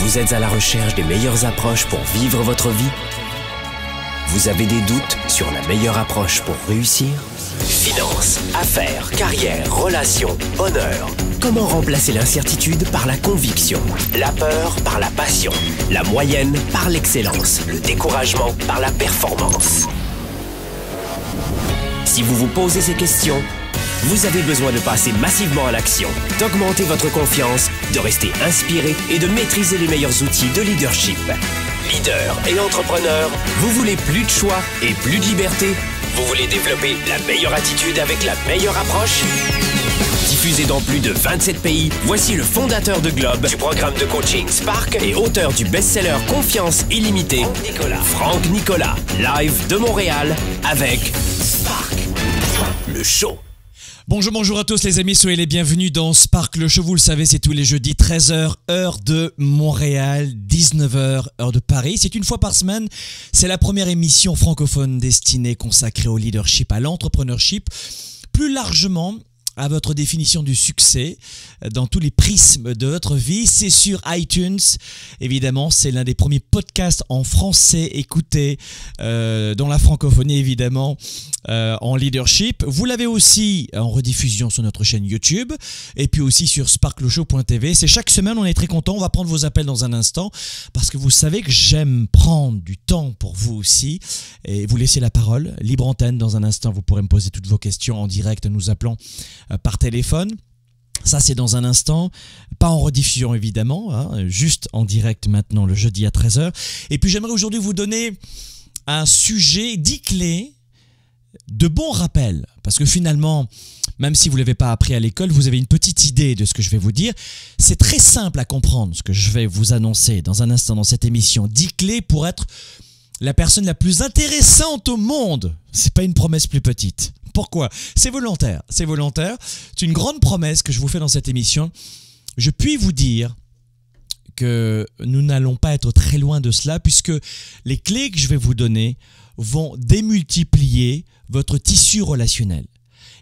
Vous êtes à la recherche des meilleures approches pour vivre votre vie? Vous avez des doutes sur la meilleure approche pour réussir? Finances, affaires, carrière, relations, honneur. Comment remplacer l'incertitude par la conviction, la peur par la passion, la moyenne par l'excellence, le découragement par la performance? Si vous vous posez ces questions, vous avez besoin de passer massivement à l'action, d'augmenter votre confiance, de rester inspiré et de maîtriser les meilleurs outils de leadership. Leader et entrepreneur, vous voulez plus de choix et plus de liberté? Vous voulez développer la meilleure attitude avec la meilleure approche? Diffusé dans plus de 27 pays, voici le fondateur de Globe, du programme de coaching Spark et auteur du best-seller Confiance illimitée, Franck Nicolas, live de Montréal avec Spark, le show. Bonjour à tous les amis, soyez les bienvenus dans Spark le show. Vous le savez, c'est tous les jeudis 13h, heure de Montréal, 19h, heure de Paris. C'est une fois par semaine, c'est la première émission francophone destinée consacrée au leadership, à l'entrepreneurship, plus largement à votre définition du succès dans tous les prismes de votre vie. C'est sur iTunes, évidemment, c'est l'un des premiers podcasts en français écoutés dans la francophonie, évidemment, en leadership. Vous l'avez aussi en rediffusion sur notre chaîne YouTube et puis aussi sur sparkleshow.tv. C'est chaque semaine, on est très content. On va prendre vos appels dans un instant parce que vous savez que j'aime prendre du temps pour vous aussi et vous laisser la parole. Libre antenne dans un instant, vous pourrez me poser toutes vos questions en direct en nous appelant par téléphone. Ça, c'est dans un instant, pas en rediffusion évidemment, hein, juste en direct maintenant le jeudi à 13h. Et puis j'aimerais aujourd'hui vous donner un sujet, 10 clés de bons rappels. Parce que finalement, même si vous ne l'avez pas appris à l'école, vous avez une petite idée de ce que je vais vous dire. C'est très simple à comprendre ce que je vais vous annoncer dans un instant dans cette émission. 10 clés pour être la personne la plus intéressante au monde. C'est pas une promesse plus petite. Pourquoi? C'est volontaire. C'est volontaire. C'est une grande promesse que je vous fais dans cette émission. Je puis vous dire que nous n'allons pas être très loin de cela puisque les clés que je vais vous donner vont démultiplier votre tissu relationnel.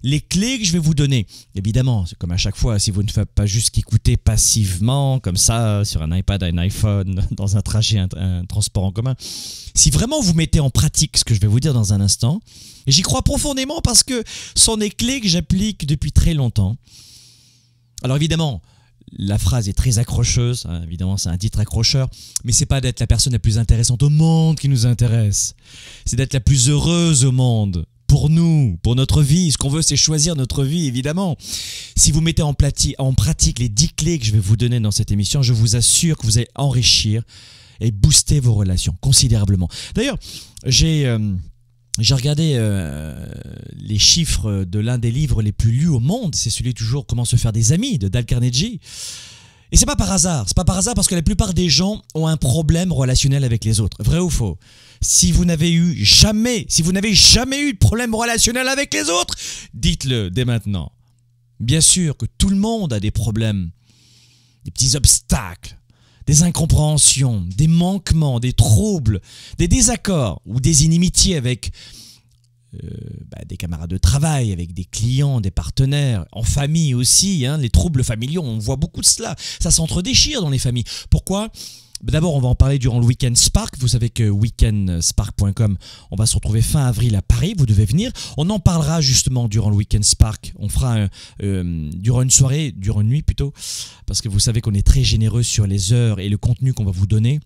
Les clés que je vais vous donner, évidemment, c'est comme à chaque fois, si vous ne faites pas juste qu'écouter passivement, comme ça, sur un iPad, un iPhone, dans un trajet, un transport en commun, si vraiment vous mettez en pratique ce que je vais vous dire dans un instant, et j'y crois profondément parce que ce sont des clés que j'applique depuis très longtemps. Alors évidemment, la phrase est très accrocheuse, hein, évidemment c'est un titre accrocheur, mais c'est pas d'être la personne la plus intéressante au monde qui nous intéresse, c'est d'être la plus heureuse au monde. Pour nous, pour notre vie, ce qu'on veut c'est choisir notre vie évidemment. Si vous mettez en pratique les 10 clés que je vais vous donner dans cette émission, je vous assure que vous allez enrichir et booster vos relations considérablement. D'ailleurs, j'ai regardé les chiffres de l'un des livres les plus lus au monde, c'est celui toujours Comment se faire des amis de Dale Carnegie. Et c'est pas par hasard, parce que la plupart des gens ont un problème relationnel avec les autres. Vrai ou faux? Si vous n'avez jamais eu de problème relationnel avec les autres, dites-le dès maintenant. Bien sûr que tout le monde a des problèmes, des petits obstacles, des incompréhensions, des manquements, des troubles, des désaccords ou des inimitiés avec des camarades de travail, avec des clients, des partenaires, en famille aussi, hein, les troubles familiaux, on voit beaucoup de cela. Ça s'entre-déchire dans les familles. Pourquoi ? D'abord, on va en parler durant le Week-end Spark. Vous savez que weekendspark.com, on va se retrouver fin avril à Paris. Vous devez venir. On en parlera justement durant le Week-end Spark. On fera durant une soirée, durant une nuit plutôt, parce que vous savez qu'on est très généreux sur les heures et le contenu qu'on va vous donner.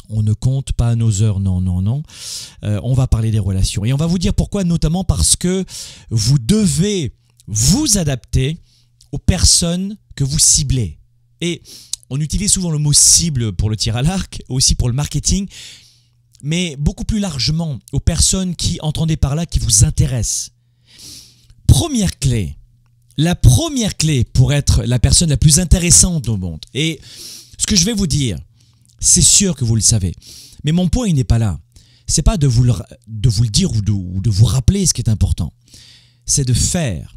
On ne compte pas nos heures, non. On va parler des relations. Et on va vous dire pourquoi, notamment parce que vous devez vous adapter aux personnes que vous ciblez. Et on utilise souvent le mot cible pour le tir à l'arc, aussi pour le marketing, mais beaucoup plus largement aux personnes qui, entendez par là, qui vous intéressent. Première clé, la première clé pour être la personne la plus intéressante au monde. Et ce que je vais vous dire, c'est sûr que vous le savez, mais mon point il n'est pas là. C'est pas de vous le dire ou de vous rappeler ce qui est important. C'est de faire.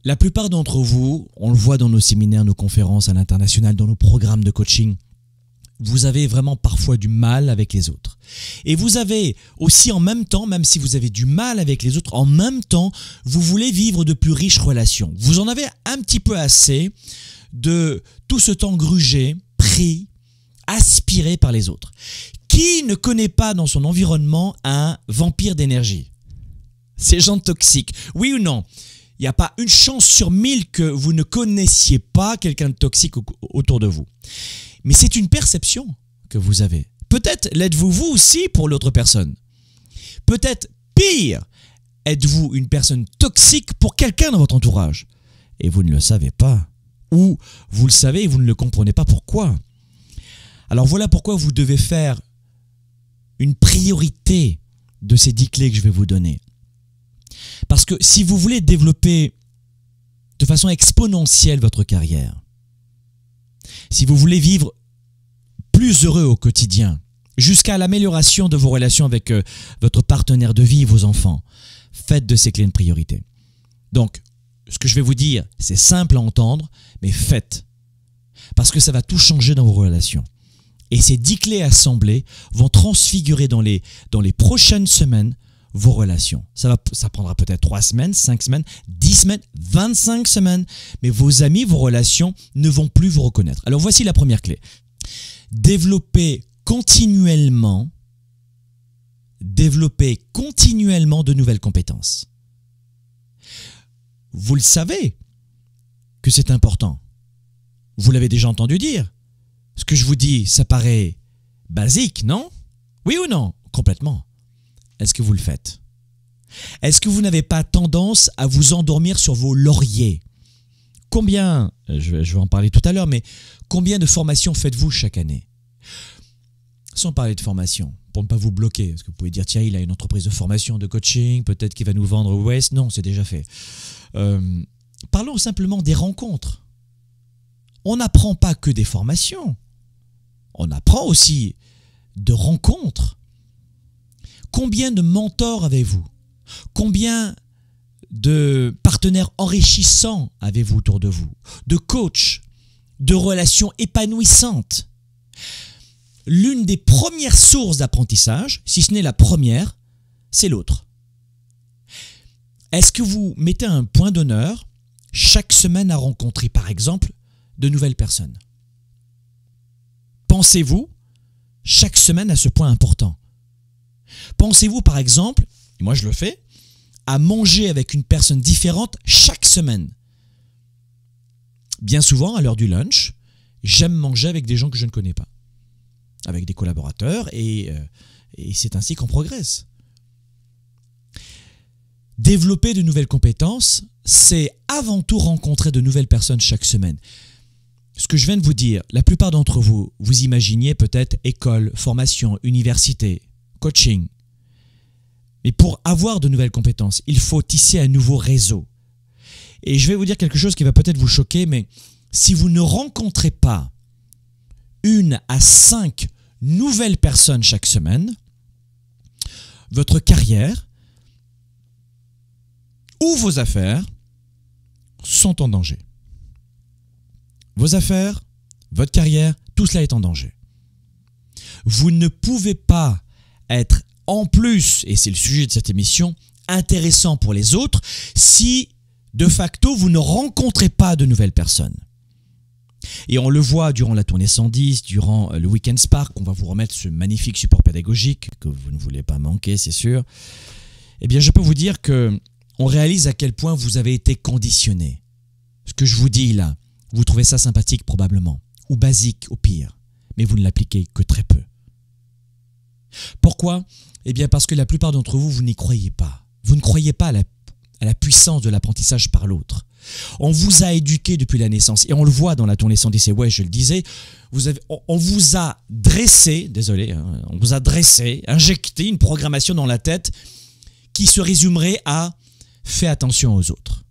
La plupart d'entre vous, on le voit dans nos séminaires, nos conférences à l'international, dans nos programmes de coaching, vous avez vraiment parfois du mal avec les autres. Et vous avez aussi en même temps, même si vous avez du mal avec les autres, en même temps, vous voulez vivre de plus riches relations. Vous en avez un petit peu assez de tout ce temps grugé, pris, aspiré par les autres. Qui ne connaît pas dans son environnement un vampire d'énergie? Ces gens toxiques, oui ou non? Il n'y a pas une chance sur 1000 que vous ne connaissiez pas quelqu'un de toxique autour de vous. Mais c'est une perception que vous avez. Peut-être l'êtes-vous vous aussi pour l'autre personne. Peut-être pire, êtes-vous une personne toxique pour quelqu'un dans votre entourage et vous ne le savez pas. Ou vous le savez et vous ne le comprenez pas pourquoi. Alors voilà pourquoi vous devez faire une priorité de ces 10 clés que je vais vous donner. Parce que si vous voulez développer de façon exponentielle votre carrière, si vous voulez vivre plus heureux au quotidien, jusqu'à l'amélioration de vos relations avec votre partenaire de vie et vos enfants, faites de ces clés une priorité. Donc, ce que je vais vous dire, c'est simple à entendre, mais faites. Parce que ça va tout changer dans vos relations. Et ces 10 clés assemblées vont transfigurer dans les prochaines semaines vos relations. Ça prendra peut-être 3 semaines, 5 semaines, 10 semaines, 25 semaines, mais vos amis, vos relations ne vont plus vous reconnaître. Alors voici la première clé. Développer continuellement de nouvelles compétences. Vous le savez que c'est important. Vous l'avez déjà entendu dire. Ce que je vous dis, ça paraît basique, non? Oui ou non? Complètement. Est-ce que vous le faites? Est-ce que vous n'avez pas tendance à vous endormir sur vos lauriers? Combien, je vais en parler tout à l'heure, mais combien de formations faites-vous chaque année? Sans parler de formation, pour ne pas vous bloquer, parce que vous pouvez dire, tiens, il a une entreprise de formation, de coaching, peut-être qu'il va nous vendre West. Non, c'est déjà fait. Parlons simplement des rencontres. On n'apprend pas que des formations. On apprend aussi de rencontres. Combien de mentors avez-vous? Combien de partenaires enrichissants avez-vous autour de vous? De coachs, de relations épanouissantes? L'une des premières sources d'apprentissage, si ce n'est la première, c'est l'autre. Est-ce que vous mettez un point d'honneur chaque semaine à rencontrer, par exemple, de nouvelles personnes? Pensez-vous chaque semaine à ce point important? Pensez-vous par exemple, et moi je le fais, à manger avec une personne différente chaque semaine? Bien souvent, à l'heure du lunch, j'aime manger avec des gens que je ne connais pas, avec des collaborateurs, et c'est ainsi qu'on progresse. Développer de nouvelles compétences, c'est avant tout rencontrer de nouvelles personnes chaque semaine. Ce que je viens de vous dire, la plupart d'entre vous, vous imaginiez peut-être école, formation, université, coaching. Mais pour avoir de nouvelles compétences, il faut tisser un nouveau réseau. Et je vais vous dire quelque chose qui va peut-être vous choquer, mais si vous ne rencontrez pas 1 à 5 nouvelles personnes chaque semaine, votre carrière ou vos affaires sont en danger. Vos affaires, votre carrière, tout cela est en danger. Vous ne pouvez pas être en plus, et c'est le sujet de cette émission, intéressant pour les autres si, de facto, vous ne rencontrez pas de nouvelles personnes. Et on le voit durant la tournée 110, durant le Weekend Spark, on va vous remettre ce magnifique support pédagogique que vous ne voulez pas manquer, c'est sûr. Eh bien, je peux vous dire qu'on réalise à quel point vous avez été conditionné. Ce que je vous dis là, vous trouvez ça sympathique probablement, ou basique au pire, mais vous ne l'appliquez que très peu. Pourquoi? Eh bien parce que la plupart d'entre vous, vous n'y croyez pas. Vous ne croyez pas à la puissance de l'apprentissage par l'autre. On vous a éduqué depuis la naissance, et on le voit dans la tournée 110, et ouais, je le disais, on vous a dressé, désolé, on vous a dressé, injecté une programmation dans la tête qui se résumerait à « fais attention aux autres »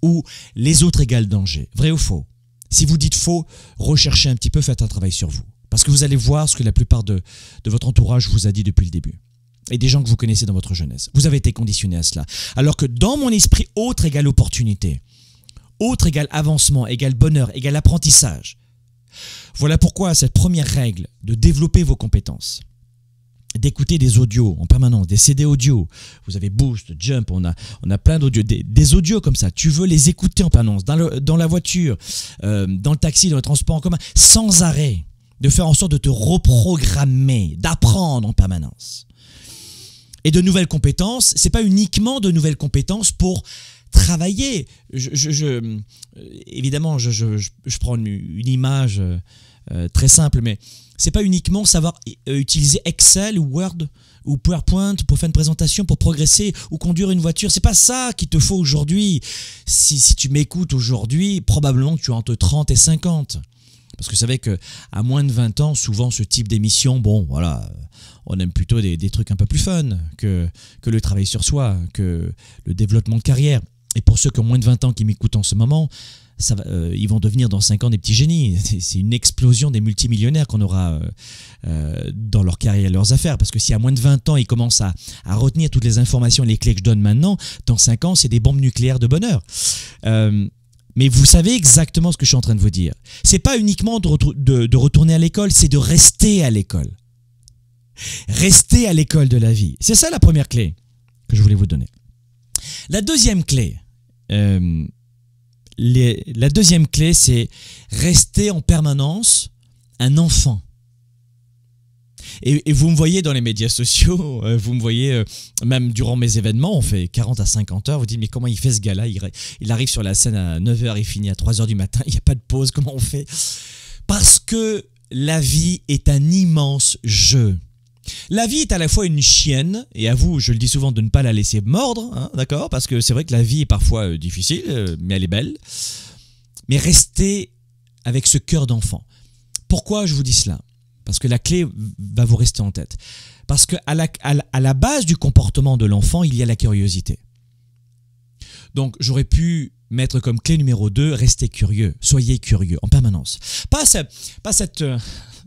ou « les autres égale danger ». Vrai ou faux? Si vous dites faux, recherchez un petit peu, faites un travail sur vous. Parce que vous allez voir ce que la plupart de votre entourage vous a dit depuis le début. Et des gens que vous connaissez dans votre jeunesse. Vous avez été conditionné à cela. Alors que dans mon esprit, autre égale opportunité. Autre égale avancement, égale bonheur, égale apprentissage. Voilà pourquoi cette première règle de développer vos compétences. d'écouter des audios en permanence, des CD audio. Vous avez Boost, Jump, on a plein d'audios, des audios comme ça. Tu veux les écouter en permanence, dans la voiture, dans le taxi, dans le transport en commun, sans arrêt. De faire en sorte de te reprogrammer, d'apprendre en permanence. Et de nouvelles compétences, c'est pas uniquement de nouvelles compétences pour travailler. Évidemment, je prends une image très simple, mais c'est pas uniquement savoir utiliser Excel ou Word ou PowerPoint pour faire une présentation, pour progresser ou conduire une voiture. C'est pas ça qu'il te faut aujourd'hui. Si tu m'écoutes aujourd'hui, probablement que tu as entre 30 et 50. Parce que c'est vrai qu'à moins de 20 ans, souvent ce type d'émission, bon voilà, on aime plutôt des trucs un peu plus fun que le travail sur soi, que le développement de carrière. Et pour ceux qui ont moins de 20 ans qui m'écoutent en ce moment, ils vont devenir dans 5 ans des petits génies. C'est une explosion des multimillionnaires qu'on aura dans leur carrière et leurs affaires. Parce que si à moins de 20 ans, ils commencent à retenir toutes les informations et les clés que je donne maintenant, dans 5 ans, c'est des bombes nucléaires de bonheur. Mais vous savez exactement ce que je suis en train de vous dire. C'est pas uniquement de retourner à l'école, c'est de rester à l'école. Rester à l'école de la vie. C'est ça la première clé que je voulais vous donner. La deuxième clé, c'est rester en permanence un enfant. Et vous me voyez dans les médias sociaux, vous me voyez même durant mes événements, on fait 40 à 50 heures, vous dites mais comment il fait ce gars-là, il arrive sur la scène à 9h, il finit à 3h du matin, il n'y a pas de pause, comment on fait? Parce que la vie est un immense jeu. La vie est à la fois une chienne, et à vous, je le dis souvent, de ne pas la laisser mordre, hein, d'accord? Parce que c'est vrai que la vie est parfois difficile, mais elle est belle. Mais restez avec ce cœur d'enfant. Pourquoi je vous dis cela? Parce que la clé va vous rester en tête. Parce qu'à la base du comportement de l'enfant, il y a la curiosité. Donc, j'aurais pu mettre comme clé numéro 2, restez curieux. Soyez curieux en permanence. Pas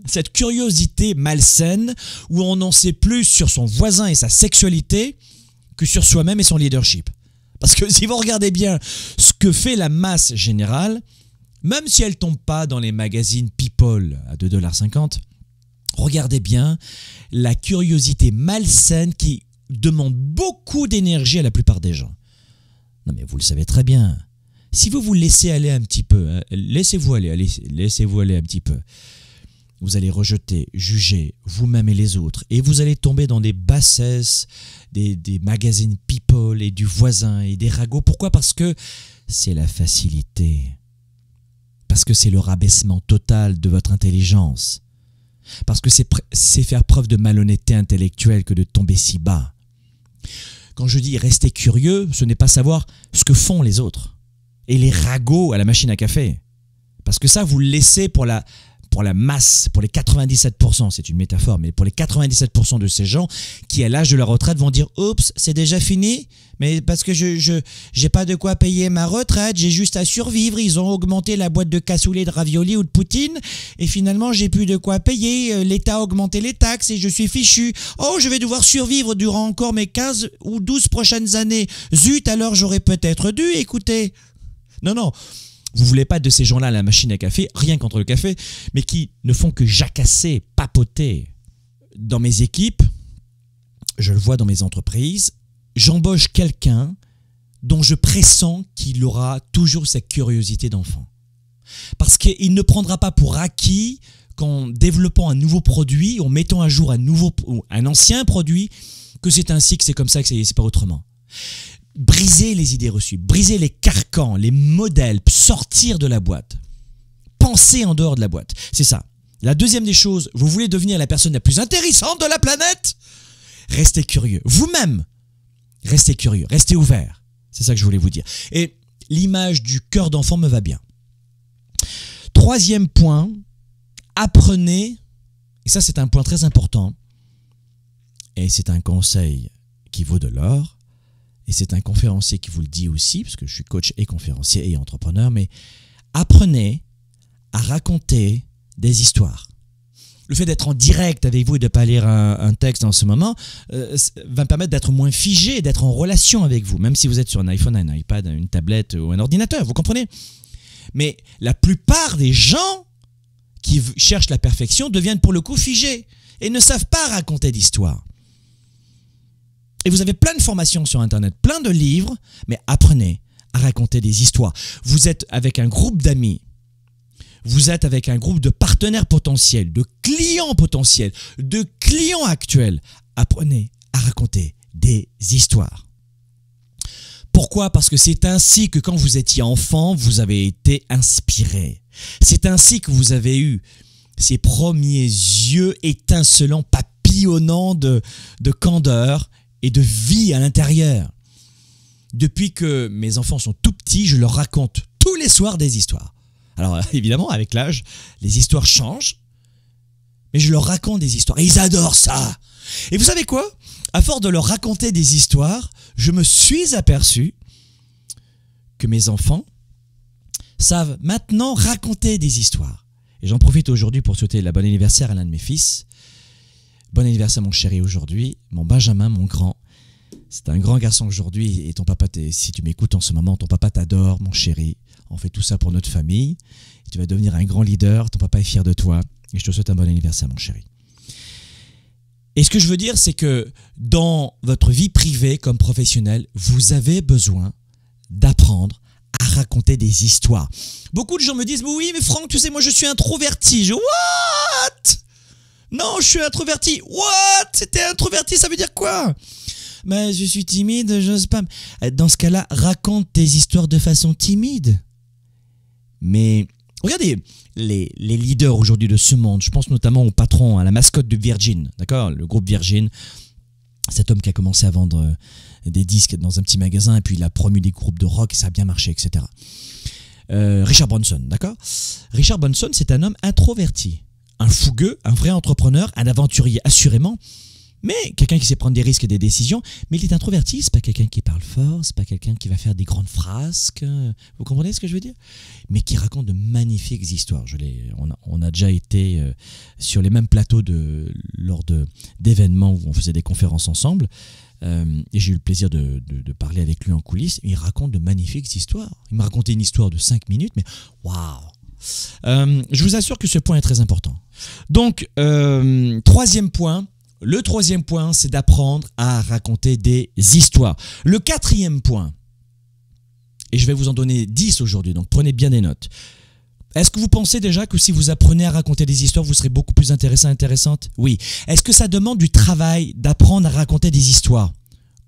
cette curiosité malsaine où on en sait plus sur son voisin et sa sexualité que sur soi-même et son leadership. Parce que si vous regardez bien ce que fait la masse générale, même si elle ne tombe pas dans les magazines People à 2,50 $, regardez bien la curiosité malsaine qui demande beaucoup d'énergie à la plupart des gens. Non mais vous le savez très bien. Si vous vous laissez aller un petit peu, hein, laissez-vous aller un petit peu, vous allez rejeter, juger vous-même et les autres. Et vous allez tomber dans des bassesses, des magazines People et du voisin et des ragots. Pourquoi? Parce que c'est la facilité. Parce que c'est le rabaissement total de votre intelligence. Parce que c'est faire preuve de malhonnêteté intellectuelle que de tomber si bas. Quand je dis rester curieux, ce n'est pas savoir ce que font les autres. Et les ragots à la machine à café. Parce que ça, vous le laissez pour la masse, pour les 97%, c'est une métaphore, mais pour les 97% de ces gens qui, à l'âge de la retraite, vont dire « Oups, c'est déjà fini, mais parce que je n'ai pas de quoi payer ma retraite, j'ai juste à survivre, ils ont augmenté la boîte de cassoulet, de ravioli ou de poutine, et finalement, j'ai plus de quoi payer, l'État a augmenté les taxes et je suis fichu. Oh, je vais devoir survivre durant encore mes 15 ou 12 prochaines années. Zut, alors j'aurais peut-être dû écouter. » Non, non. Vous ne voulez pas de ces gens-là à la machine à café, rien contre le café, mais qui ne font que jacasser, papoter. Dans mes équipes, je le vois dans mes entreprises, j'embauche quelqu'un dont je pressens qu'il aura toujours cette curiosité d'enfant. Parce qu'il ne prendra pas pour acquis qu'en développant un nouveau produit, en mettant à jour un ancien produit, que c'est ainsi, que c'est comme ça, que c'est pas autrement. Briser les idées reçues, briser les carcans, les modèles, sortir de la boîte. Penser en dehors de la boîte. C'est ça. La deuxième des choses, vous voulez devenir la personne la plus intéressante de la planète? Restez curieux. Vous-même, restez curieux, restez ouvert. C'est ça que je voulais vous dire. Et l'image du cœur d'enfant me va bien. Troisième point, apprenez, et ça c'est un point très important, et c'est un conseil qui vaut de l'or, et c'est un conférencier qui vous le dit aussi, parce que je suis coach et conférencier et entrepreneur, mais apprenez à raconter des histoires. Le fait d'être en direct avec vous et de ne pas lire un texte en ce moment va me permettre d'être moins figé, d'être en relation avec vous, même si vous êtes sur un iPhone, un iPad, une tablette ou un ordinateur, vous comprenez? Mais la plupart des gens qui cherchent la perfection deviennent pour le coup figés et ne savent pas raconter d'histoire. Et vous avez plein de formations sur Internet, plein de livres, mais apprenez à raconter des histoires. Vous êtes avec un groupe d'amis, vous êtes avec un groupe de partenaires potentiels, de clients potentiels, de clients actuels. Apprenez à raconter des histoires. Pourquoi? Parce que c'est ainsi que quand vous étiez enfant, vous avez été inspiré. C'est ainsi que vous avez eu ces premiers yeux étincelants, papillonnants de candeur et de vie à l'intérieur. Depuis que mes enfants sont tout petits, je leur raconte tous les soirs des histoires. Alors évidemment, avec l'âge, les histoires changent, mais je leur raconte des histoires et ils adorent ça. Et vous savez quoi? À force de leur raconter des histoires, je me suis aperçu que mes enfants savent maintenant raconter des histoires. Et j'en profite aujourd'hui pour souhaiter la bon anniversaire à l'un de mes fils. Bon anniversaire mon chéri aujourd'hui, mon Benjamin, mon grand. C'est un grand garçon aujourd'hui et ton papa, si tu m'écoutes en ce moment, ton papa t'adore, mon chéri. On fait tout ça pour notre famille. Tu vas devenir un grand leader, ton papa est fier de toi. Et je te souhaite un bon anniversaire mon chéri. Et ce que je veux dire, c'est que dans votre vie privée comme professionnelle, vous avez besoin d'apprendre à raconter des histoires. Beaucoup de gens me disent « Oui, mais Franck, tu sais, moi je suis introverti. » Je « What ?» Non, je suis introverti. What? T'es introverti, ça veut dire quoi? Mais je suis timide, j'ose pas. Dans ce cas-là, raconte tes histoires de façon timide. Mais regardez les leaders aujourd'hui de ce monde. Je pense notamment au patron, à la mascotte de Virgin, d'accord? Le groupe Virgin, cet homme qui a commencé à vendre des disques dans un petit magasin et puis il a promu des groupes de rock et ça a bien marché, etc. Richard Branson, d'accord? Richard Branson, c'est un homme introverti. Un fougueux, un vrai entrepreneur, un aventurier assurément, mais quelqu'un qui sait prendre des risques et des décisions, mais il est introverti, c'est pas quelqu'un qui parle fort, c'est pas quelqu'un qui va faire des grandes frasques, vous comprenez ce que je veux dire? Mais qui raconte de magnifiques histoires. On a déjà été sur les mêmes plateaux lors d'événements où on faisait des conférences ensemble, et j'ai eu le plaisir de parler avec lui en coulisses, et il raconte de magnifiques histoires. Il m'a raconté une histoire de 5 minutes, mais waouh! Je vous assure que ce point est très important. Donc, troisième point, le troisième point, c'est d'apprendre à raconter des histoires. Le quatrième point, et je vais vous en donner 10 aujourd'hui, donc prenez bien des notes. Est-ce que vous pensez déjà que si vous apprenez à raconter des histoires, vous serez beaucoup plus intéressant, intéressante? Oui. Est-ce que ça demande du travail d'apprendre à raconter des histoires?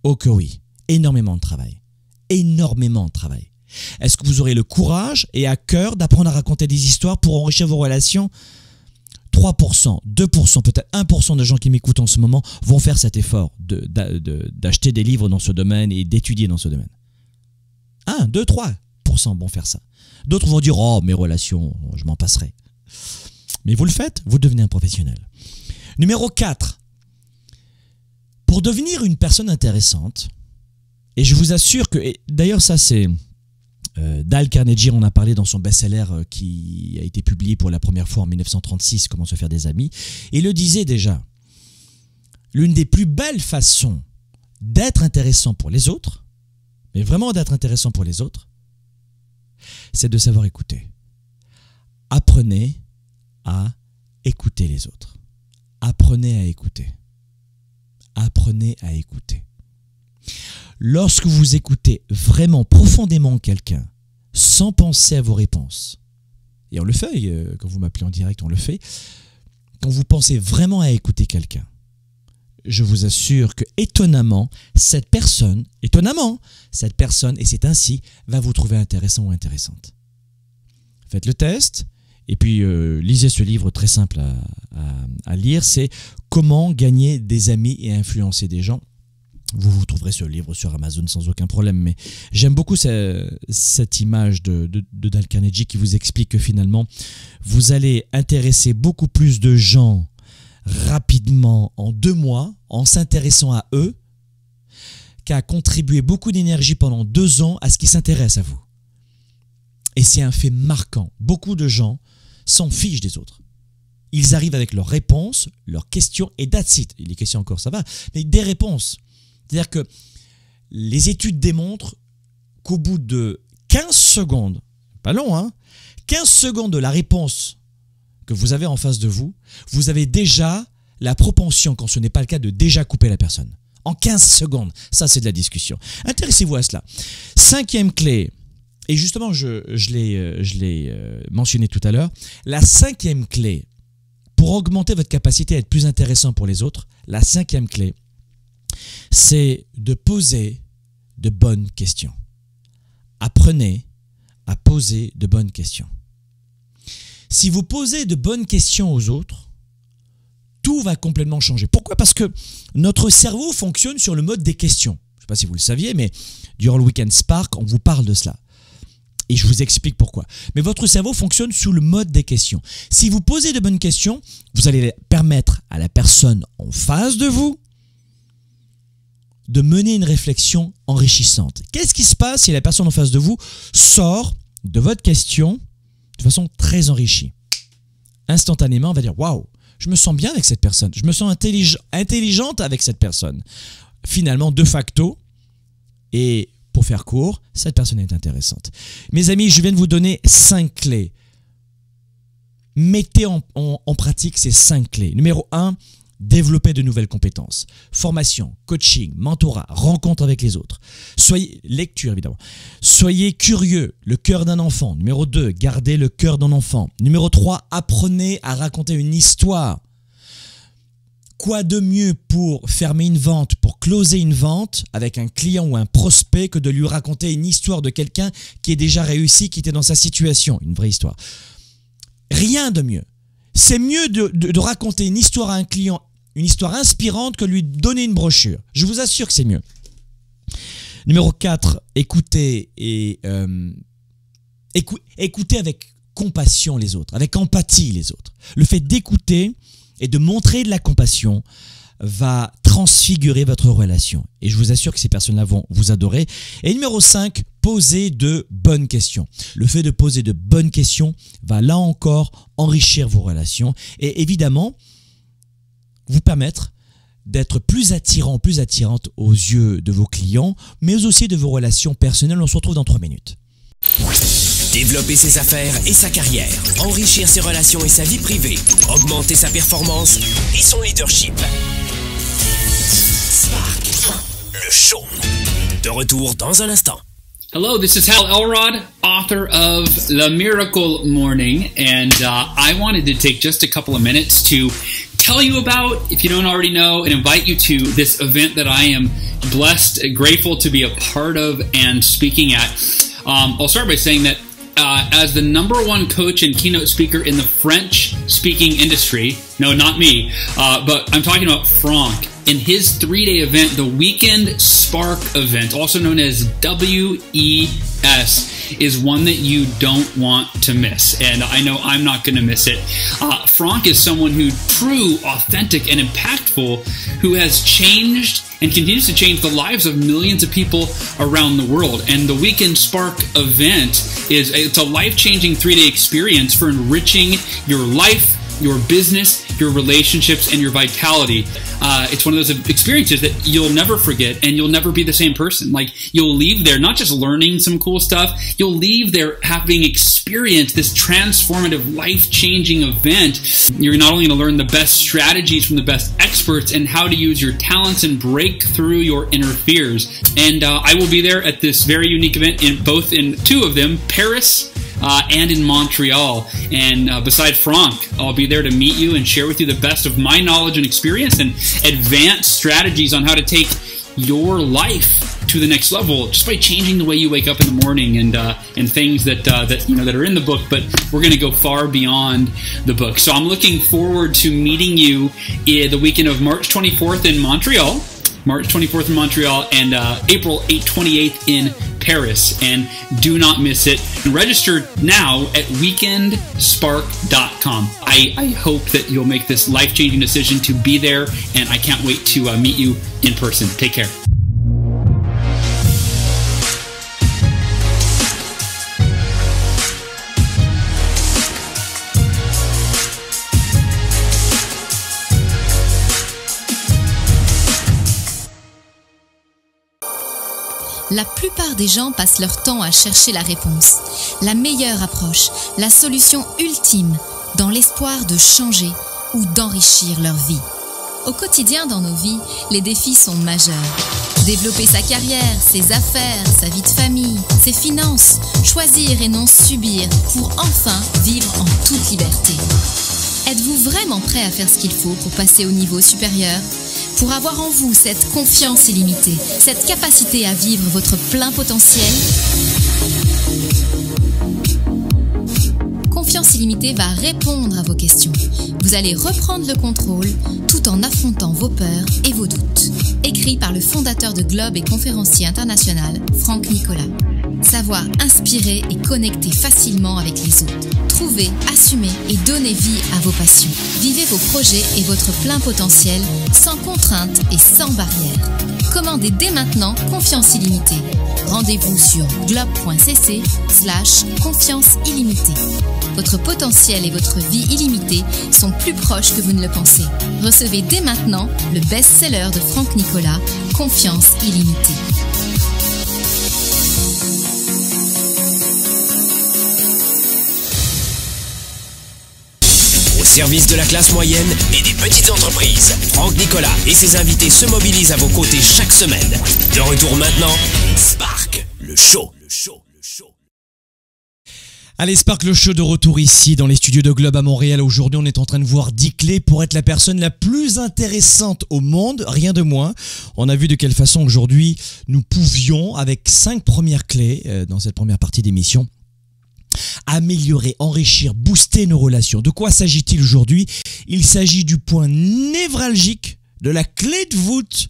Oh que oui. Énormément de travail. Énormément de travail. Est-ce que vous aurez le courage et à cœur d'apprendre à raconter des histoires pour enrichir vos relations? 3%, 2%, peut-être 1% de gens qui m'écoutent en ce moment vont faire cet effort d'acheter des livres dans ce domaine et d'étudier dans ce domaine. 1, 2, 3% vont faire ça. D'autres vont dire « Oh, mes relations, je m'en passerai. » Mais vous le faites, vous devenez un professionnel. Numéro 4. Pour devenir une personne intéressante, et je vous assure que, d'ailleurs ça c'est... Dale Carnegie en a parlé dans son best-seller qui a été publié pour la première fois en 1936, Comment se faire des amis. Et il le disait déjà, l'une des plus belles façons d'être intéressant pour les autres, mais vraiment d'être intéressant pour les autres, c'est de savoir écouter. Apprenez à écouter les autres. Apprenez à écouter. Apprenez à écouter. Lorsque vous écoutez vraiment profondément quelqu'un, sans penser à vos réponses, et on le fait, quand vous m'appelez en direct, on le fait, quand vous pensez vraiment à écouter quelqu'un, je vous assure que étonnamment, cette personne, et c'est ainsi, va vous trouver intéressant ou intéressante. Faites le test, et puis lisez ce livre très simple à lire, c'est « Comment gagner des amis et influencer des gens ». Vous trouverez ce livre sur Amazon sans aucun problème, mais j'aime beaucoup cette image de Dale Carnegie qui vous explique que finalement, vous allez intéresser beaucoup plus de gens rapidement en 2 mois en s'intéressant à eux qu'à contribuer beaucoup d'énergie pendant 2 ans à ce qui s'intéresse à vous. Et c'est un fait marquant. Beaucoup de gens s'en fichent des autres. Ils arrivent avec leurs réponses, leurs questions et that's it. Les questions encore ça va, mais des réponses. C'est-à-dire que les études démontrent qu'au bout de 15 secondes, pas long, hein, 15 secondes de la réponse que vous avez en face de vous, vous avez déjà la propension, quand ce n'est pas le cas, de déjà couper la personne. En 15 secondes. Ça, c'est de la discussion. Intéressez-vous à cela. 5e clé, et justement, je l'ai mentionné tout à l'heure, la 5e clé, pour augmenter votre capacité à être plus intéressant pour les autres, la 5e clé, c'est de poser de bonnes questions. Apprenez à poser de bonnes questions. Si vous posez de bonnes questions aux autres, tout va complètement changer. Pourquoi? Parce que notre cerveau fonctionne sur le mode des questions. Je ne sais pas si vous le saviez, mais durant le Week-end Spark, on vous parle de cela. Et je vous explique pourquoi. Mais votre cerveau fonctionne sous le mode des questions. Si vous posez de bonnes questions, vous allez permettre à la personne en face de vous de mener une réflexion enrichissante. Qu'est-ce qui se passe si la personne en face de vous sort de votre question de façon très enrichie? Instantanément, on va dire « Waouh, je me sens bien avec cette personne, je me sens intelligente avec cette personne. » Finalement, de facto, et pour faire court, cette personne est intéressante. Mes amis, je viens de vous donner 5 clés. Mettez en pratique ces 5 clés. Numéro 1, développer de nouvelles compétences. Formation, coaching, mentorat, rencontre avec les autres. Lecture évidemment. Soyez curieux, le cœur d'un enfant. Numéro 2, gardez le cœur d'un enfant. Numéro 3, apprenez à raconter une histoire. Quoi de mieux pour fermer une vente, pour closer une vente avec un client ou un prospect que de lui raconter une histoire de quelqu'un qui est déjà réussi, qui était dans sa situation, une vraie histoire. Rien de mieux. C'est mieux de raconter une histoire à un client, une histoire inspirante, que lui donner une brochure. Je vous assure que c'est mieux. Numéro 4, écoutez et écoutez avec compassion les autres, avec empathie les autres. Le fait d'écouter et de montrer de la compassion va transfigurer votre relation. Et je vous assure que ces personnes-là vont vous adorer. Et numéro 5, poser de bonnes questions. Le fait de poser de bonnes questions va là encore enrichir vos relations et évidemment vous permettre d'être plus attirant, plus attirante aux yeux de vos clients, mais aussi de vos relations personnelles. On se retrouve dans 3 minutes. Développer ses affaires et sa carrière, enrichir ses relations et sa vie privée, augmenter sa performance et son leadership. Spark, le show. De retour dans un instant. Hello, this is Hal Elrod, author of The Miracle Morning, and I wanted to take just a couple of minutes to tell you about, if you don't already know, and invite you to this event that I am blessed, grateful to be a part of and speaking at. I'll start by saying that as the #1 coach and keynote speaker in the French-speaking industry, no, not me, but I'm talking about Franck, in his 3-day event, the Weekend Spark event, also known as WES, is one that you don't want to miss. And I know I'm not going to miss it. Franck is someone who true, authentic, and impactful, who has changed and continues to change the lives of millions of people around the world. And the Weekend Spark event it's a life-changing 3-day experience for enriching your life, your business, your relationships, and your vitality. It's one of those experiences that you'll never forget, and you'll never be the same person. Like, you'll leave there not just learning some cool stuff, you'll leave there having experienced this transformative, life-changing event. You're not only going to learn the best strategies from the best experts and how to use your talents and break through your inner fears. And I will be there at this very unique event, both in 2 of them, Paris and in Montreal. And beside Franck, I'll be there to meet you and share with you the best of my knowledge and experience and advanced strategies on how to take your life to the next level just by changing the way you wake up in the morning and things that are in the book, but we're going to go far beyond the book. So I'm looking forward to meeting you the weekend of March 24th in Montreal. March 24th in Montreal and April 28th in Paris. And do not miss it. Register now at weekendspark.com. I hope that you'll make this life-changing decision to be there, and I can't wait to meet you in person. Take care. La plupart des gens passent leur temps à chercher la réponse, la meilleure approche, la solution ultime. dans l'espoir de changer ou d'enrichir leur vie. Au quotidien dans nos vies, les défis sont majeurs. Développer sa carrière, ses affaires, sa vie de famille, ses finances, choisir et non subir pour enfin vivre en toute liberté. Êtes-vous vraiment prêt à faire ce qu'il faut pour passer au niveau supérieur ? Pour avoir en vous cette confiance illimitée, cette capacité à vivre votre plein potentiel ? Confiance illimitée va répondre à vos questions. Vous allez reprendre le contrôle tout en affrontant vos peurs et vos doutes. Écrit par le fondateur de Globe et conférencier international, Franck Nicolas. Savoir inspirer et connecter facilement avec les autres. Trouvez, assumez et donnez vie à vos passions. Vivez vos projets et votre plein potentiel sans contraintes et sans barrières. Commandez dès maintenant Confiance illimitée. Rendez-vous sur globe.cc/confiance illimitée. Votre potentiel et votre vie illimitée sont plus proches que vous ne le pensez. Recevez dès maintenant le best-seller de Franck Nicolas, Confiance illimitée. Au service de la classe moyenne et des petites entreprises, Franck Nicolas et ses invités se mobilisent à vos côtés chaque semaine. De retour maintenant, Spark, le show. Allez, Spark le show de retour ici dans les studios de Globe à Montréal. Aujourd'hui, on est en train de voir 10 clés pour être la personne la plus intéressante au monde, rien de moins. On a vu de quelle façon aujourd'hui nous pouvions, avec 5 premières clés dans cette première partie d'émission, améliorer, enrichir, booster nos relations. De quoi s'agit-il aujourd'hui? Il s'agit du point névralgique, de la clé de voûte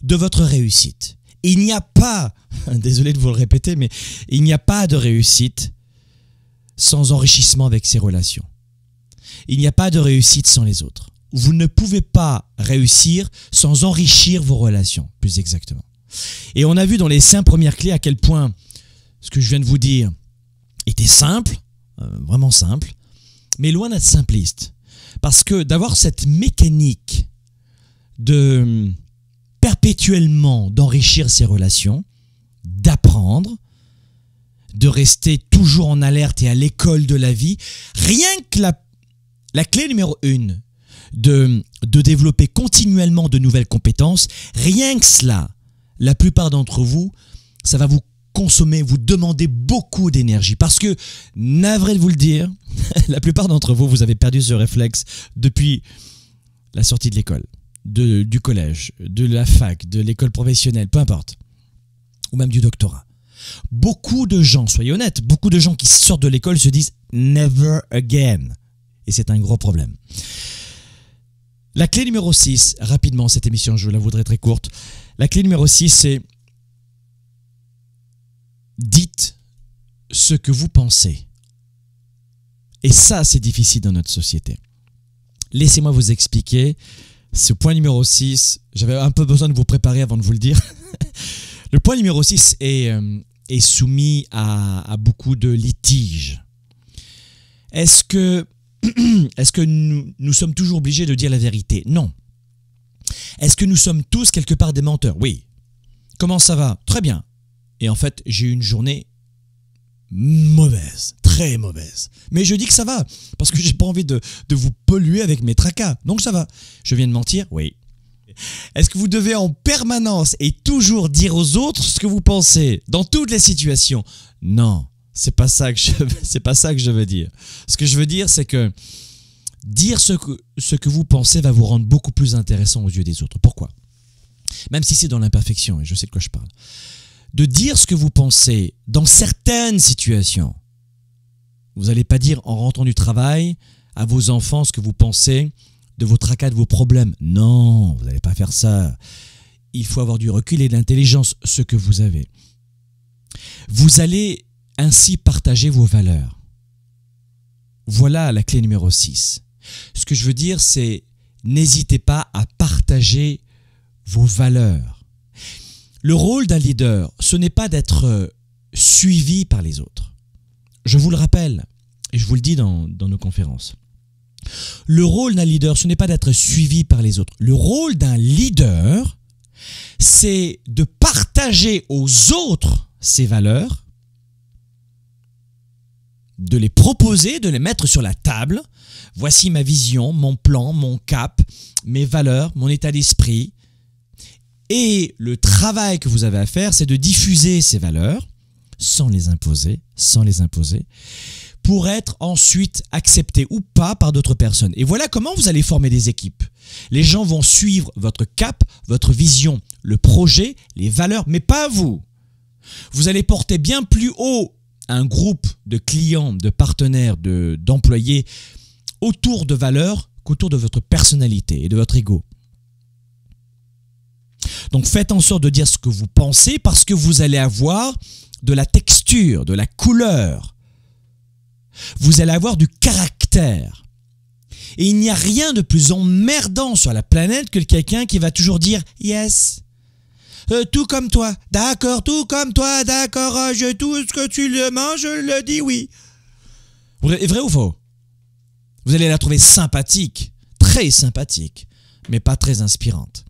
de votre réussite. Il n'y a pas, désolé de vous le répéter, mais il n'y a pas de réussite sans enrichissement avec ses relations. Il n'y a pas de réussite sans les autres. Vous ne pouvez pas réussir sans enrichir vos relations, plus exactement. Et on a vu dans les 5 premières clés à quel point ce que je viens de vous dire était simple, vraiment simple, mais loin d'être simpliste. Parce que d'avoir cette mécanique de perpétuellement d'enrichir ses relations, d'apprendre, de rester toujours en alerte et à l'école de la vie, rien que la clé numéro 1 de développer continuellement de nouvelles compétences, rien que cela, la plupart d'entre vous, ça va vous consommer, vous demander beaucoup d'énergie. Parce que, navré de vous le dire, la plupart d'entre vous, vous avez perdu ce réflexe depuis la sortie de l'école, du collège, de la fac, de l'école professionnelle, peu importe, ou même du doctorat. Beaucoup de gens, soyez honnêtes, beaucoup de gens qui sortent de l'école se disent « never again ». Et c'est un gros problème. La clé numéro 6, rapidement, cette émission, je la voudrais très courte. La clé numéro 6, c'est dites ce que vous pensez. Et ça, c'est difficile dans notre société. Laissez-moi vous expliquer. Ce point numéro 6, j'avais un peu besoin de vous préparer avant de vous le dire. Le point numéro 6 est soumis à beaucoup de litiges. Est-ce que nous sommes toujours obligés de dire la vérité? Non. Est-ce que nous sommes tous quelque part des menteurs? Oui. Comment ça va? Très bien. Et en fait, j'ai eu une journée mauvaise, très mauvaise. Mais je dis que ça va, parce que j'ai pas envie de vous polluer avec mes tracas. Donc ça va. Je viens de mentir? Oui. Est-ce que vous devez en permanence et toujours dire aux autres ce que vous pensez dans toutes les situations? Non, c'est pas ça que je veux dire. Ce que je veux dire, c'est que dire ce que vous pensez va vous rendre beaucoup plus intéressant aux yeux des autres. Pourquoi? Même si c'est dans l'imperfection, et je sais de quoi je parle. De dire ce que vous pensez dans certaines situations. Vous n'allez pas dire en rentrant du travail à vos enfants ce que vous pensez de vos tracas, de vos problèmes. Non, vous n'allez pas faire ça. Il faut avoir du recul et de l'intelligence, ce que vous avez. Vous allez ainsi partager vos valeurs. Voilà la clé numéro 6. Ce que je veux dire, c'est n'hésitez pas à partager vos valeurs. Le rôle d'un leader, ce n'est pas d'être suivi par les autres. Je vous le rappelle, et je vous le dis dans nos conférences. Le rôle d'un leader, ce n'est pas d'être suivi par les autres. Le rôle d'un leader, c'est de partager aux autres ses valeurs, de les proposer, de les mettre sur la table. Voici ma vision, mon plan, mon cap, mes valeurs, mon état d'esprit. Et le travail que vous avez à faire, c'est de diffuser ces valeurs sans les imposer, pour être ensuite accepté ou pas par d'autres personnes. Et voilà comment vous allez former des équipes. Les gens vont suivre votre cap, votre vision, le projet, les valeurs, mais pas vous. Vous allez porter bien plus haut un groupe de clients, de partenaires, d'employés autour de valeurs qu'autour de votre personnalité et de votre ego. Donc faites en sorte de dire ce que vous pensez parce que vous allez avoir de la texture, de la couleur. Vous allez avoir du caractère. Et il n'y a rien de plus emmerdant sur la planète que quelqu'un qui va toujours dire « yes ». Tout comme toi, d'accord, tout comme toi, d'accord, tout ce que tu le manges, je le dis oui. Vrai ou faux? Vous allez la trouver sympathique, très sympathique, mais pas très inspirante.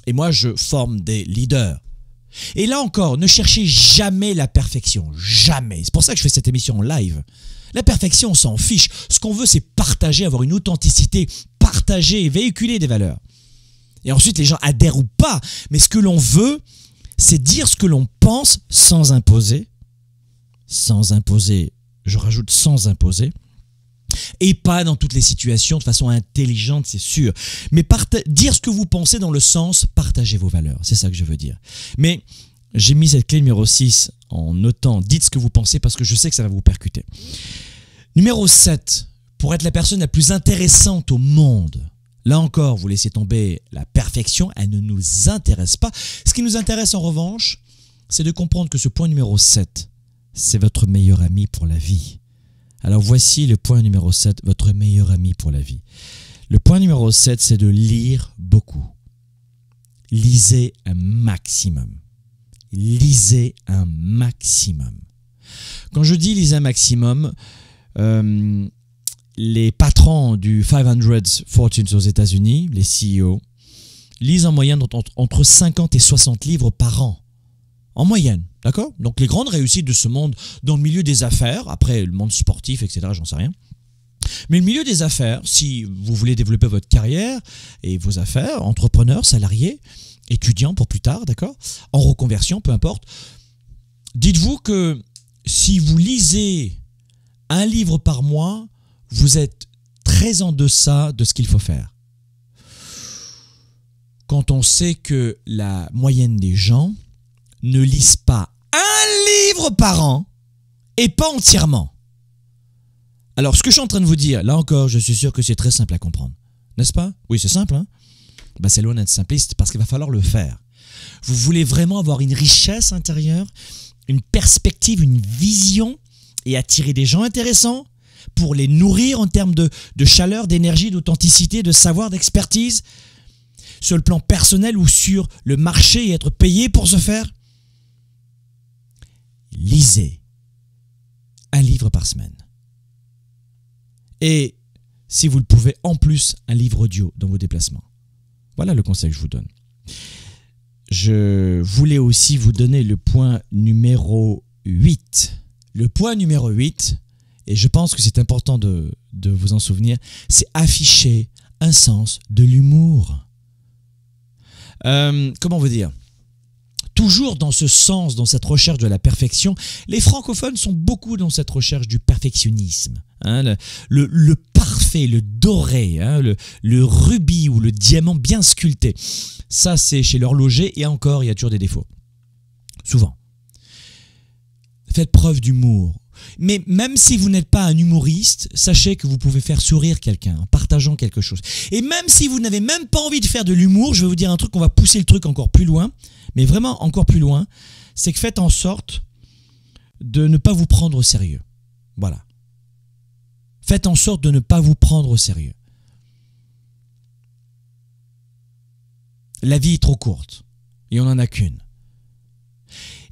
Et moi, je forme des leaders. Et là encore, ne cherchez jamais la perfection, jamais. C'est pour ça que je fais cette émission en live. La perfection, on s'en fiche. Ce qu'on veut, c'est partager, avoir une authenticité, partager, véhiculer des valeurs. Et ensuite, les gens adhèrent ou pas. Mais ce que l'on veut, c'est dire ce que l'on pense sans imposer. Sans imposer, je rajoute sans imposer. Et pas dans toutes les situations, de façon intelligente, c'est sûr. Mais dire ce que vous pensez dans le sens, partagez vos valeurs. C'est ça que je veux dire. Mais j'ai mis cette clé numéro 6 en notant, dites ce que vous pensez parce que je sais que ça va vous percuter. Numéro 7, pour être la personne la plus intéressante au monde. Là encore, vous laissez tomber la perfection, elle ne nous intéresse pas. Ce qui nous intéresse en revanche, c'est de comprendre que ce point numéro 7, c'est votre meilleur ami pour la vie. Alors voici le point numéro 7, votre meilleur ami pour la vie. Le point numéro 7, c'est de lire beaucoup. Lisez un maximum. Lisez un maximum. Quand je dis lisez un maximum, les patrons du 500 Fortunes aux États-Unis, les CEO, lisent en moyenne entre 50 et 60 livres par an. En moyenne, d'accord? Donc les grandes réussites de ce monde dans le milieu des affaires, après le monde sportif, etc., j'en sais rien. Mais le milieu des affaires, si vous voulez développer votre carrière et vos affaires, entrepreneur, salarié, étudiant pour plus tard, d'accord? En reconversion, peu importe. Dites-vous que si vous lisez un livre par mois, vous êtes très en deçà de ce qu'il faut faire. Quand on sait que la moyenne des gens ne lisent pas un livre par an et pas entièrement. Alors, ce que je suis en train de vous dire, là encore, je suis sûr que c'est très simple à comprendre. N'est-ce pas? Oui, c'est simple, hein? Ben, c'est loin d'être simpliste parce qu'il va falloir le faire. Vous voulez vraiment avoir une richesse intérieure, une perspective, une vision et attirer des gens intéressants pour les nourrir en termes de chaleur, d'énergie, d'authenticité, de savoir, d'expertise, sur le plan personnel ou sur le marché et être payé pour ce faire. Lisez un livre par semaine. Et si vous le pouvez, en plus, un livre audio dans vos déplacements. Voilà le conseil que je vous donne. Je voulais aussi vous donner le point numéro 8. Le point numéro 8, et je pense que c'est important de vous en souvenir, c'est afficher un sens de l'humour. Comment vous dire? Toujours dans ce sens, dans cette recherche de la perfection, les francophones sont beaucoup dans cette recherche du perfectionnisme. Hein, le parfait, le doré, hein, le rubis ou le diamant bien sculpté. Ça, c'est chez l'horloger et encore, il y a toujours des défauts. Souvent. Faites preuve d'humour. Mais même si vous n'êtes pas un humoriste, sachez que vous pouvez faire sourire quelqu'un en partageant quelque chose. Et même si vous n'avez même pas envie de faire de l'humour, je vais vous dire un truc, on va pousser le truc encore plus loin, mais vraiment encore plus loin, c'est que faites en sorte de ne pas vous prendre au sérieux. Voilà. Faites en sorte de ne pas vous prendre au sérieux. La vie est trop courte et on n'en a qu'une.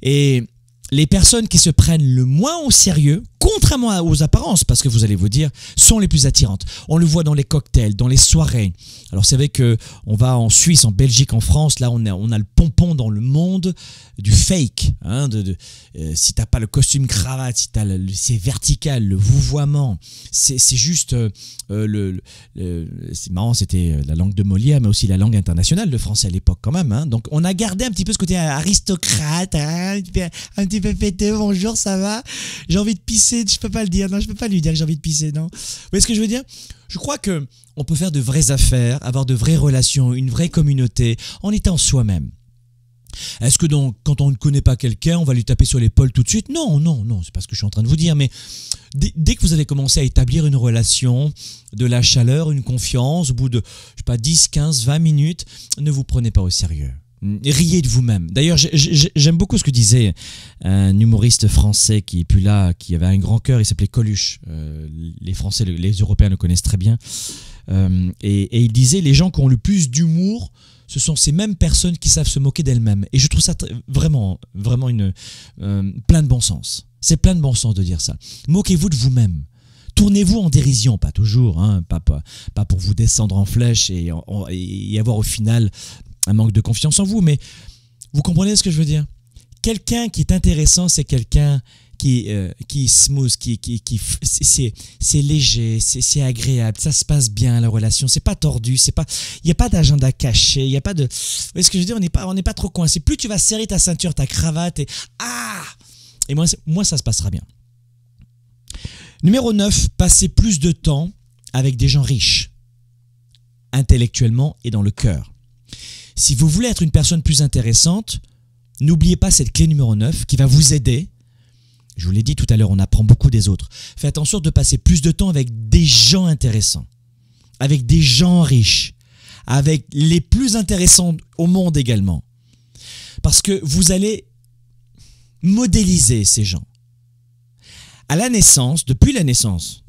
Et les personnes qui se prennent le moins au sérieux, contrairement aux apparences, parce que vous allez vous dire, sont les plus attirantes. On le voit dans les cocktails, dans les soirées. Alors c'est vrai que on va en Suisse, en Belgique, en France, là on a le pompon dans le monde du fake. Hein, si t'as pas le costume cravate, si c'est vertical, le vouvoiement, c'est juste c'est marrant, c'était la langue de Molière, mais aussi la langue internationale, le français à l'époque quand même. Hein. Donc on a gardé un petit peu ce côté aristocrate, hein, un petit peu pété, bonjour, ça va? J'ai envie de pisser, je peux pas le dire, non, je peux pas lui dire que j'ai envie de pisser, non. Vous voyez ce que je veux dire? Je crois que on peut faire de vraies affaires, avoir de vraies relations, une vraie communauté, en étant soi-même. Est-ce que donc, quand on ne connaît pas quelqu'un, on va lui taper sur l'épaule tout de suite? Non, non, non, c'est pas ce que je suis en train de vous dire, mais dès que vous allez commencer à établir une relation, de la chaleur, une confiance, au bout de, je sais pas, 10, 15, 20 minutes, ne vous prenez pas au sérieux. Riez de vous-même. D'ailleurs, j'aime beaucoup ce que disait un humoriste français qui est plus là, qui avait un grand cœur, il s'appelait Coluche. Les Français, les Européens le connaissent très bien. Et il disait, les gens qui ont le plus d'humour, ce sont ces mêmes personnes qui savent se moquer d'elles-mêmes. Et je trouve ça vraiment, vraiment plein de bon sens. C'est plein de bon sens de dire ça. Moquez-vous de vous-même. Tournez-vous en dérision, pas toujours, hein, pas pour vous descendre en flèche et avoir au final un manque de confiance en vous, mais vous comprenez ce que je veux dire? Quelqu'un qui est intéressant, c'est quelqu'un qui est smooth, c'est léger, c'est agréable, ça se passe bien la relation, c'est pas tordu, il n'y a pas d'agenda caché, il y a pas de, vous voyez ce que je veux dire? On n'est pas trop coincé. Plus tu vas serrer ta ceinture, ta cravate et moi ça se passera bien. Numéro 9, passez plus de temps avec des gens riches, intellectuellement et dans le cœur. Si vous voulez être une personne plus intéressante, n'oubliez pas cette clé numéro 9 qui va vous aider. Je vous l'ai dit tout à l'heure, on apprend beaucoup des autres. Faites en sorte de passer plus de temps avec des gens intéressants, avec des gens riches, avec les plus intéressants au monde également. Parce que vous allez modéliser ces gens. À la naissance, depuis la naissance,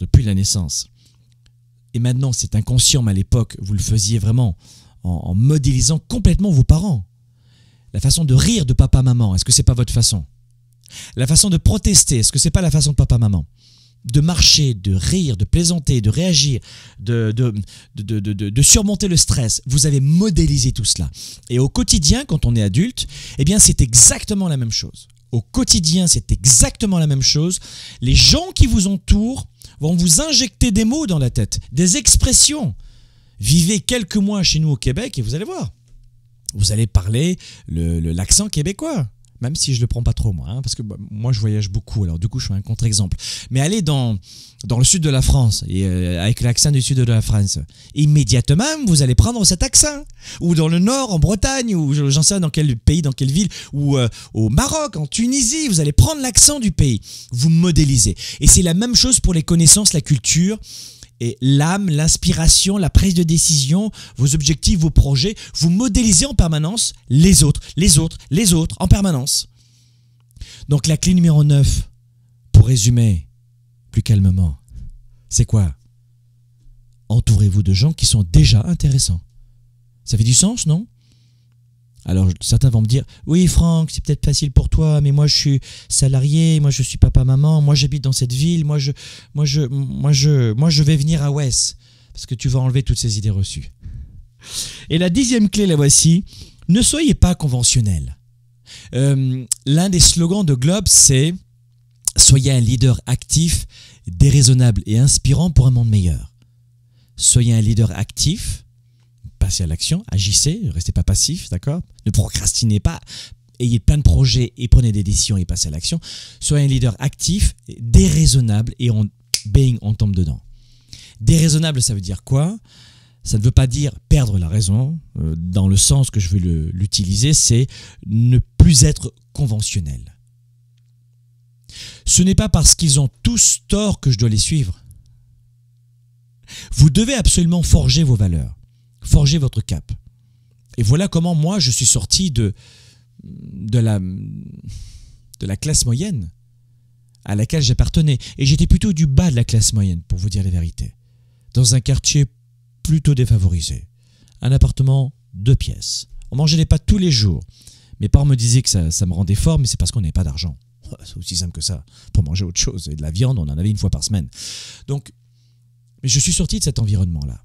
et maintenant c'est inconscient, mais à l'époque vous le faisiez vraiment en modélisant complètement vos parents. La façon de rire de papa-maman, est-ce que c'est pas votre façon? La façon de protester, est-ce que c'est pas la façon de papa-maman? De marcher, de rire, de plaisanter, de réagir, de surmonter le stress. Vous avez modélisé tout cela. Et au quotidien, quand on est adulte, eh bien c'est exactement la même chose. Au quotidien, c'est exactement la même chose. Les gens qui vous entourent vont vous injecter des mots dans la tête, des expressions. Vivez quelques mois chez nous au Québec et vous allez voir. Vous allez parler l'accent québécois, même si je le prends pas trop moi, hein, parce que moi je voyage beaucoup, alors du coup je suis un contre-exemple. Mais allez dans le sud de la France, et avec l'accent du sud de la France, immédiatement vous allez prendre cet accent. Ou dans le nord, en Bretagne, ou j'en sais dans quel pays, dans quelle ville, ou au Maroc, en Tunisie, vous allez prendre l'accent du pays. Vous modélisez. Et c'est la même chose pour les connaissances, la culture. Et l'âme, l'inspiration, la prise de décision, vos objectifs, vos projets, vous modélisez en permanence les autres, en permanence. Donc la clé numéro 9, pour résumer plus calmement, c'est quoi? Entourez-vous de gens qui sont déjà intéressants. Ça fait du sens, non? Alors certains vont me dire, oui Franck, c'est peut-être facile pour toi, mais moi je suis salarié, moi je suis papa-maman, moi j'habite dans cette ville, moi je vais venir à West, parce que tu vas enlever toutes ces idées reçues. Et la 10e clé, la voici, ne soyez pas conventionnel. L'un des slogans de Globe, c'est « Soyez un leader actif, déraisonnable et inspirant pour un monde meilleur ». Soyez un leader actif, passez à l'action, agissez, ne restez pas passif, d'accord? Ne procrastinez pas, ayez plein de projets et prenez des décisions et passez à l'action. Soyez un leader actif, déraisonnable et on tombe dedans. Déraisonnable, ça veut dire quoi? Ça ne veut pas dire perdre la raison, dans le sens que je veux l'utiliser, c'est ne plus être conventionnel. Ce n'est pas parce qu'ils ont tous tort que je dois les suivre. Vous devez absolument forger vos valeurs. Forgez votre cap. Et voilà comment moi je suis sorti de la classe moyenne à laquelle j'appartenais. Et j'étais plutôt du bas de la classe moyenne, pour vous dire la vérité. Dans un quartier plutôt défavorisé. Un appartement 2 pièces. On mangeait des pâtes tous les jours. Mes parents me disaient que ça me rendait fort, mais c'est parce qu'on n'avait pas d'argent. c'est aussi simple que ça. Pour manger autre chose, et de la viande, on en avait une fois par semaine. Donc, mais je suis sorti de cet environnement-là.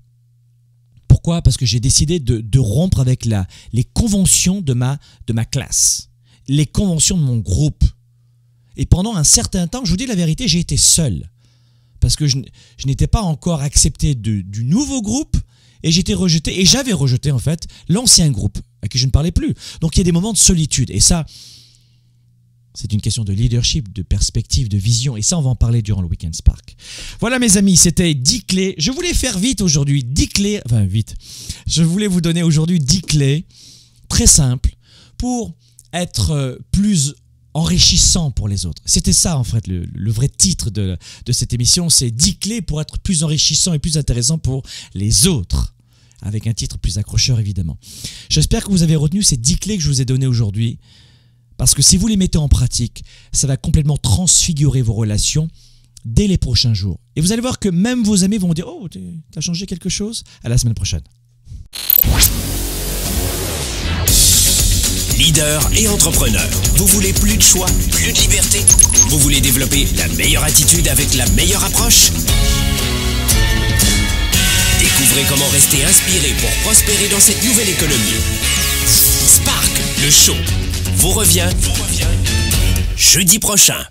Pourquoi? Parce que j'ai décidé de rompre avec les conventions de ma classe, les conventions de mon groupe. Et pendant un certain temps, je vous dis la vérité, j'ai été seul. Parce que je n'étais pas encore accepté du nouveau groupe et j'étais rejeté. Et j'avais rejeté en fait l'ancien groupe à qui je ne parlais plus. Donc il y a des moments de solitude. Et ça, c'est une question de leadership, de perspective, de vision. Et ça, on va en parler durant le Weekend Spark. Voilà mes amis, c'était 10 clés. Je voulais faire vite aujourd'hui, 10 clés. Enfin vite. Je voulais vous donner aujourd'hui 10 clés très simples pour être plus enrichissant pour les autres. C'était ça en fait le vrai titre de cette émission, c'est 10 clés pour être plus enrichissant et plus intéressant pour les autres, avec un titre plus accrocheur évidemment. J'espère que vous avez retenu ces 10 clés que je vous ai données aujourd'hui, parce que si vous les mettez en pratique, ça va complètement transfigurer vos relations dès les prochains jours. Et vous allez voir que même vos amis vont dire « Oh, t'as changé quelque chose ?» À la semaine prochaine. Leader et entrepreneur, vous voulez plus de choix, plus de liberté? Vous voulez développer la meilleure attitude avec la meilleure approche? Découvrez comment rester inspiré pour prospérer dans cette nouvelle économie. Spark, le show, vous revient jeudi prochain.